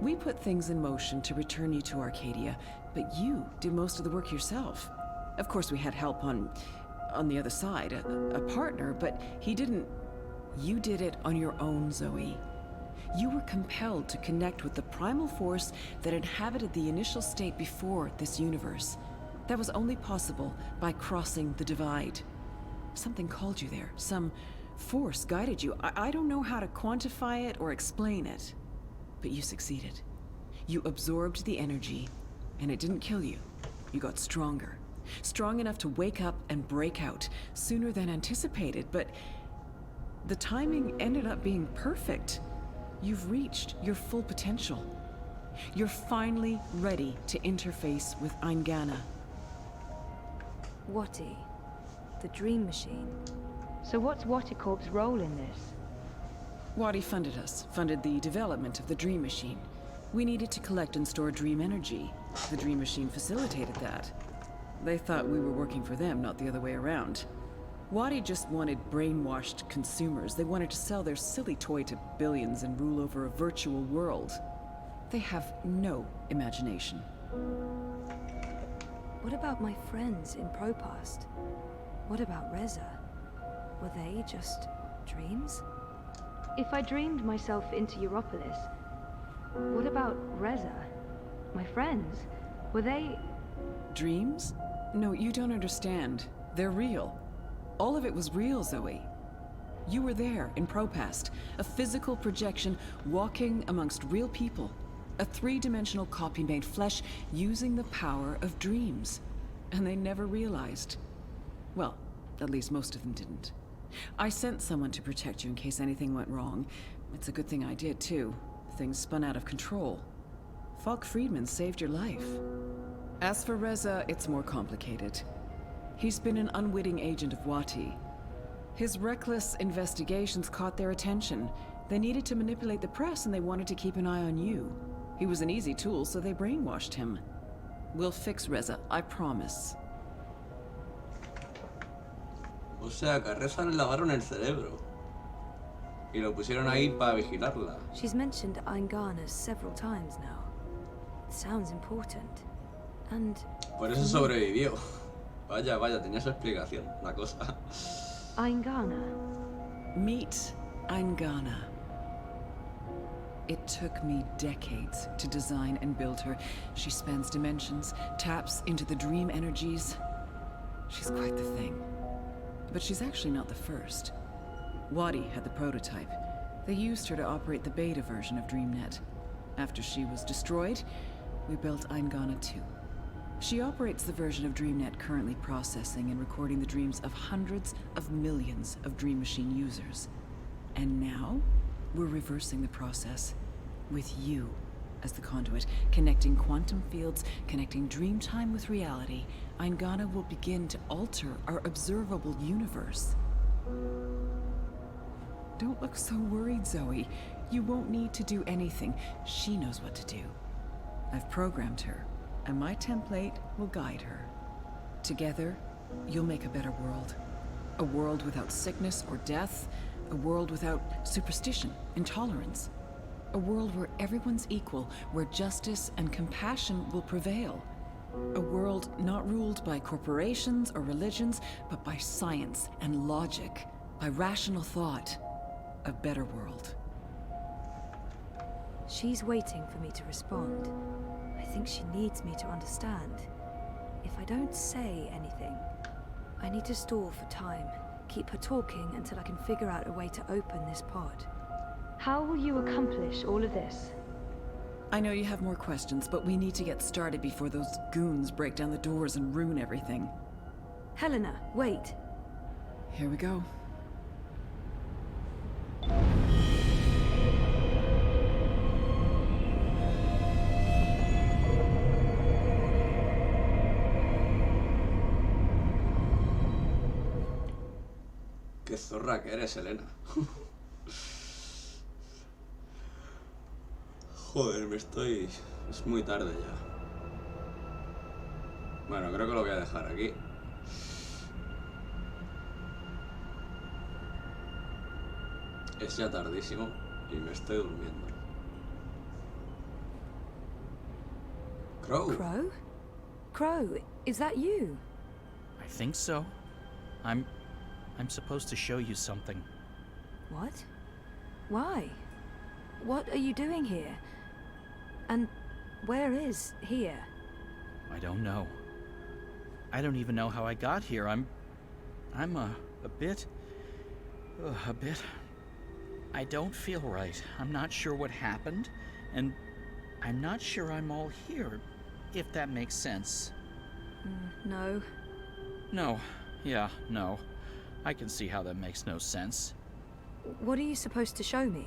We put things in motion to return you to Arcadia, but you did most of the work yourself. Of course, we had help on the other side, a partner, but he didn't... You did it on your own, Zoe. You were compelled to connect with the primal force that inhabited the initial state before this universe. That was only possible by crossing the divide. Something called you there, some force guided you. I don't know how to quantify it or explain it, but you succeeded. You absorbed the energy, and it didn't kill you. You got stronger. Strong enough to wake up and break out sooner than anticipated, but the timing ended up being perfect. You've reached your full potential. You're finally ready to interface with Eingana. Wati, the dream machine. So what's Waticorp's role in this? Wati funded us, funded the development of the dream machine. We needed to collect and store dream energy. The dream machine facilitated that. They thought we were working for them, not the other way around. Wati just wanted brainwashed consumers. They wanted to sell their silly toy to billions and rule over a virtual world. They have no imagination. What about my friends in Propast? What about Reza? Were they just dreams? If I dreamed myself into Europolis, what about Reza? My friends? Were they... Dreams? No, you don't understand. They're real. All of it was real, Zoe. You were there in Propast, a physical projection walking amongst real people. A three-dimensional copy made flesh using the power of dreams. And they never realized. Well, at least most of them didn't. I sent someone to protect you in case anything went wrong. It's a good thing I did, too. Things spun out of control. Falk Friedman saved your life. As for Reza, it's more complicated. He's been an unwitting agent of Wati. His reckless investigations caught their attention. They needed to manipulate the press and they wanted to keep an eye on you. He was an easy tool, so they brainwashed him. We'll fix Reza, I promise. O sea, que a Reza le lavaron el cerebro. Y lo pusieron ahí para vigilarla. She's mentioned Eingana several times now. It sounds important. And... Por eso sobrevivió. Vaya, vaya, tenía su explicación, la cosa. Eingana. Meet Eingana. It took me decades to design and build her. She spans dimensions, taps into the dream energies. She's quite the thing. But she's actually not the first. Wati had the prototype. They used her to operate the beta version of DreamNet. After she was destroyed, we built Eingana 2. She operates the version of DreamNet currently processing and recording the dreams of hundreds of millions of Dream Machine users. And now, we're reversing the process. With you as the conduit, connecting quantum fields, connecting dreamtime with reality, Eingana will begin to alter our observable universe. Don't look so worried, Zoe. You won't need to do anything. She knows what to do. I've programmed her, and my template will guide her. Together, you'll make a better world. A world without sickness or death. A world without superstition, intolerance. A world where everyone's equal, where justice and compassion will prevail. A world not ruled by corporations or religions, but by science and logic, by rational thought. A better world. She's waiting for me to respond. I think she needs me to understand. If I don't say anything, I need to stall for time. Keep her talking until I can figure out a way to open this pod. How will you accomplish all of this? I know you have more questions, but we need to get started before those goons break down the doors and ruin everything. Helena, wait. Here we go. Qué zorra que eres, Elena. Joder, es muy tarde ya. Bueno, creo que lo voy a dejar aquí. Es ya tardísimo y me estoy durmiendo. Crow. Crow? Crow, is that you? I think so. I'm supposed to show you something. What? Why? What are you doing here? And where is here? I don't know. I don't even know how I got here. I'm a bit... A bit. I don't feel right. I'm not sure what happened, and I'm not sure I'm all here, if that makes sense. No. No. Yeah, no. I can see how that makes no sense. What are you supposed to show me?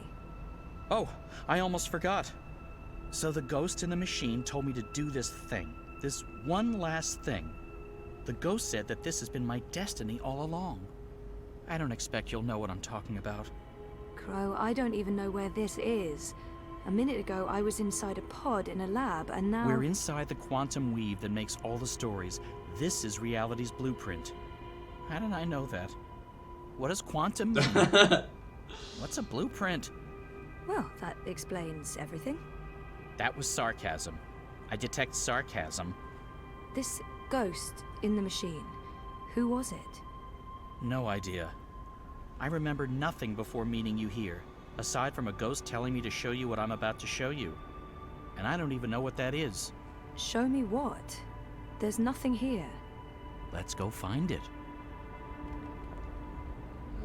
Oh, I almost forgot. So the ghost in the machine told me to do this thing. This one last thing. The ghost said that this has been my destiny all along. I don't expect you'll know what I'm talking about. Crow, I don't even know where this is. A minute ago, I was inside a pod in a lab, and now... We're inside the quantum weave that makes all the stories. This is reality's blueprint. How did I know that? What does quantum mean? What's a blueprint? Well, that explains everything. That was sarcasm. I detect sarcasm. This ghost in the machine, who was it? No idea. I remember nothing before meeting you here, aside from a ghost telling me to show you what I'm about to show you. And I don't even know what that is. Show me what? There's nothing here. Let's go find it.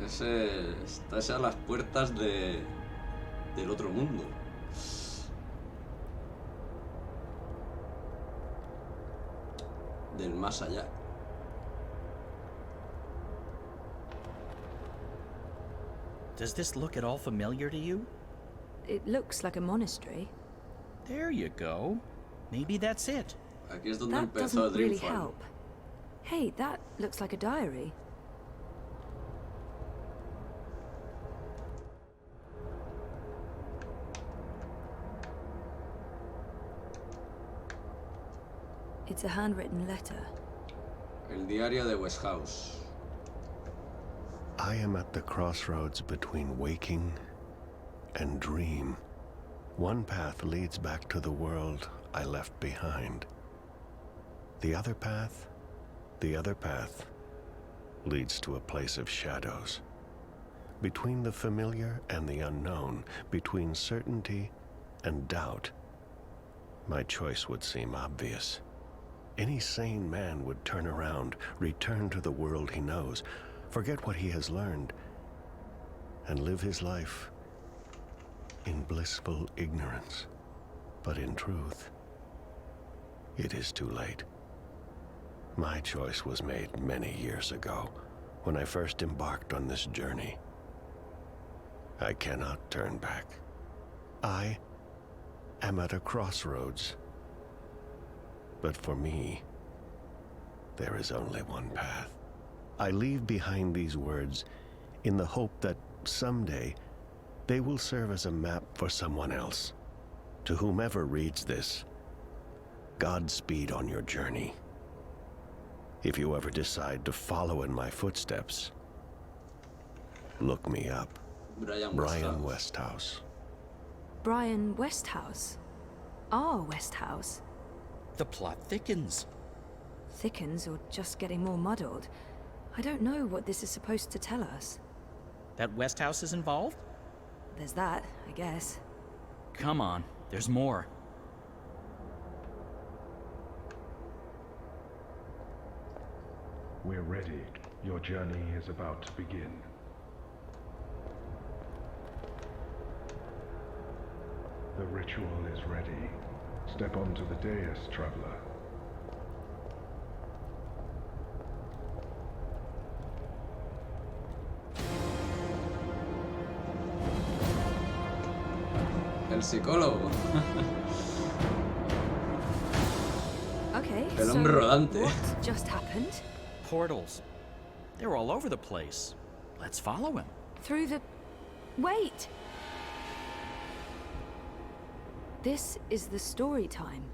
Estás a las puertas del otro mundo. Del más allá. Does this look at all familiar to you? It looks like a monastery. There you go. Maybe that's it. Aquí es donde That empezó doesn't really Dreamfall. help. Hey, that looks like a diary. It's a handwritten letter. El diario de West House. I am at the crossroads between waking and dream. One path leads back to the world I left behind. The other path leads to a place of shadows. Between the familiar and the unknown, between certainty and doubt, my choice would seem obvious. Any sane man would turn around, return to the world he knows, forget what he has learned, and live his life in blissful ignorance. But in truth, it is too late. My choice was made many years ago, when I first embarked on this journey. I cannot turn back. I am at a crossroads. But for me, there is only one path. I leave behind these words in the hope that someday they will serve as a map for someone else. To whomever reads this, Godspeed on your journey. If you ever decide to follow in my footsteps, look me up. Brian Westhouse. Brian Westhouse? Our Westhouse? The plot thickens. Thickens or just getting more muddled? I don't know what this is supposed to tell us. That Westhouse is involved? There's that, I guess. Come on, there's more. We're ready. Your journey is about to begin. The ritual is ready. Step onto the dais, traveler. El psicólogo. Okay, El hombre rodante. What just happened? Portals. They're all over the place. Let's follow him. Through the... Wait! This is the story time.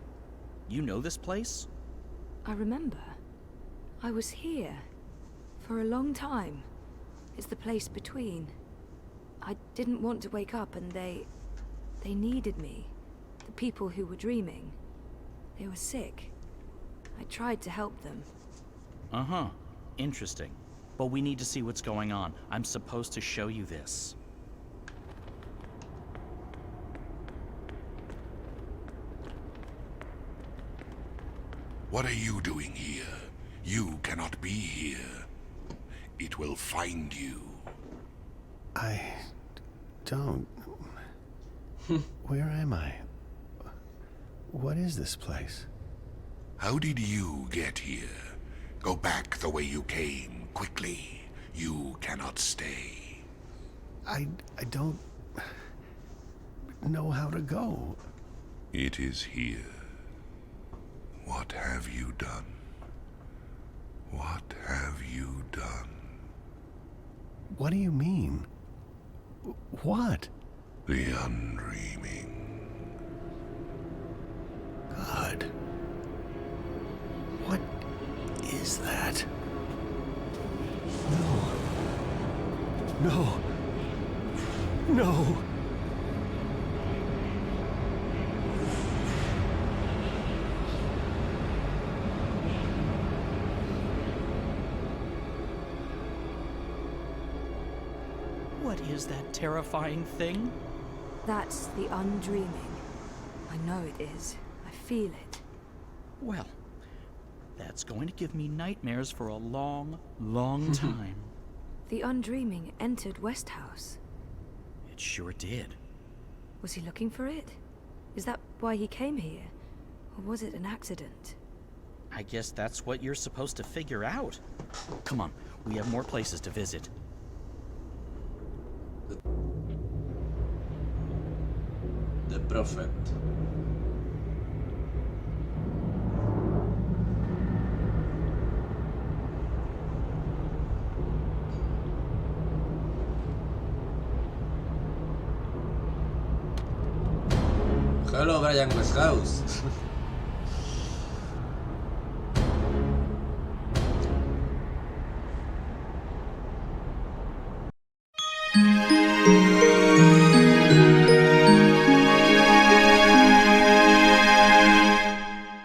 You know this place? I remember. I was here. For a long time. It's the place between. I didn't want to wake up and they needed me. The people who were dreaming. They were sick. I tried to help them. Uh-huh. Interesting. But we need to see what's going on. I'm supposed to show you this. What are you doing here? You cannot be here. It will find you. I don't. Where am I? What is this place? How did you get here? Go back the way you came, quickly. You cannot stay. I don't know how to go. It is here. What have you done? What have you done? What do you mean? What? The undreaming. God. What is that? No. No. No. What is that terrifying thing? That's the undreaming. I know it is. I feel it. Well, that's going to give me nightmares for a long, long time. The undreaming entered Westhouse. It sure did. Was he looking for it? Is that why he came here? Or was it an accident? I guess that's what you're supposed to figure out. Come on, we have more places to visit. The Prophet. Hello, Brian Westhouse.